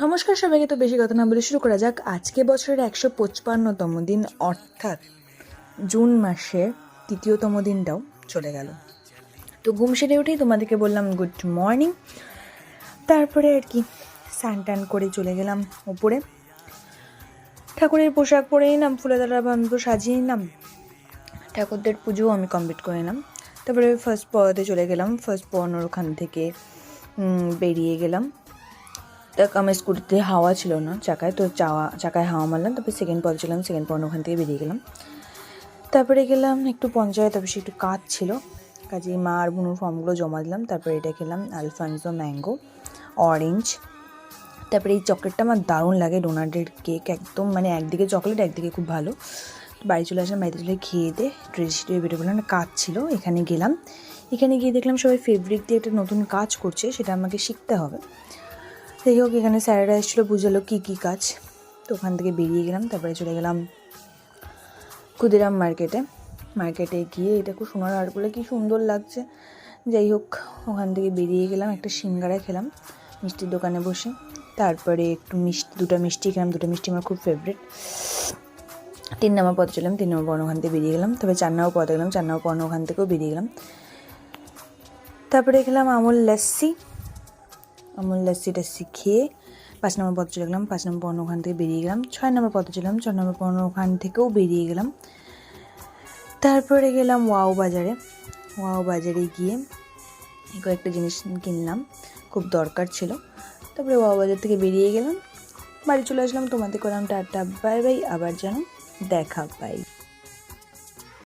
নমস্কার সবাইকে। তো বেশি কথা না বলে শুরু করা যাক। আজকে বছরের 155তম দিন, অর্থাৎ জুন মাসের তৃতীয়তম দিনটাও চলে গেল। তো ঘুম সেরে উঠেই তোমাদেরকে বললাম গুড মর্নিং। তারপরে আর কি স্নান টান করে চলে গেলাম উপরে, ঠাকুরের পোশাক পরে নিলাম, ফুলেদারা বান্ধব সাজিয়ে নিলাম, ঠাকুরদের পুজোও আমি কমপ্লিট করে নিলাম। তারপরে ফার্স্ট পড়াতে চলে গেলাম। ফার্স্ট পড়ানোর ওখান থেকে বেরিয়ে গেলাম। দেখ আমার স্কুটিতে হাওয়া ছিল না চাকায়, তো চাকায় হাওয়া মারলাম। তারপরে সেকেন্ড পদে ছিলাম, সেকেন্ড পদ ওখান থেকে বেরিয়ে গেলাম। তারপরে গেলাম একটু পঞ্চায়েত অফিসে, একটু কাজ ছিল, কাজে মা আর বুনুর ফর্মগুলো জমা দিলাম। তারপরে এটা খেলাম আলফানসো ম্যাঙ্গো অরেঞ্জ। তারপরে এই চকলেটটা আমার দারুণ লাগে, ডোনাটের কেক, একদম মানে একদিকে চকলেট একদিকে খুব ভালো। বাড়ি চলে আসলাম, বাড়িতে চলে খেয়ে দিয়ে ড্রেস দিয়ে বেরো বললাম, কাজ ছিল এখানে গেলাম। এখানে গিয়ে দেখলাম সবাই ফেব্রিক দিয়ে একটা নতুন কাজ করছে, সেটা আমাকে শিখতে হবে। যাই হোক, এখানে স্যারেরা এসেছিলো, বুঝালো কী কী কাজ। তো ওখান থেকে বেরিয়ে গেলাম। তারপরে চলে গেলাম ক্ষুদিরাম মার্কেটে গিয়ে, এটা খুব সোনার আর্টগুলো কী সুন্দর লাগছে। যাই হোক, ওখান থেকে বেরিয়ে গেলাম, একটা সিঙ্গারা খেলাম মিষ্টির দোকানে বসে। তারপরে একটু দুটো মিষ্টি খেলাম, দুটো মিষ্টি আমার খুব ফেভারিট। 3 নম্বর পথে চললাম, 3 নম্বর পর্ণ ওখান থেকে বেরিয়ে গেলাম। তবে 4 নম্বর পথে গেলাম, 4 নম্বর পর্ণ ওখান থেকেও বেরিয়ে গেলাম। তারপরে খেলাম আমুল লাস্সি খেয়ে 5 নম্বর পথে চলে গেলাম, 5 নম্বর পর্ণ ওখান থেকে বেরিয়ে গেলাম। 6 নম্বর পথে চললাম, 6 নম্বর পর্ণ ওখান থেকেও বেরিয়ে গেলাম। তারপরে গেলাম ওয়াও বাজারে গিয়ে কয়েকটা জিনিস কিনলাম, খুব দরকার ছিল। তারপরে ওয়াও বাজার থেকে বেরিয়ে গেলাম, বাড়ি চলে আসলাম। তোমাদের করলাম টাটা বাই বাই, আবার যেন দেখা পাই।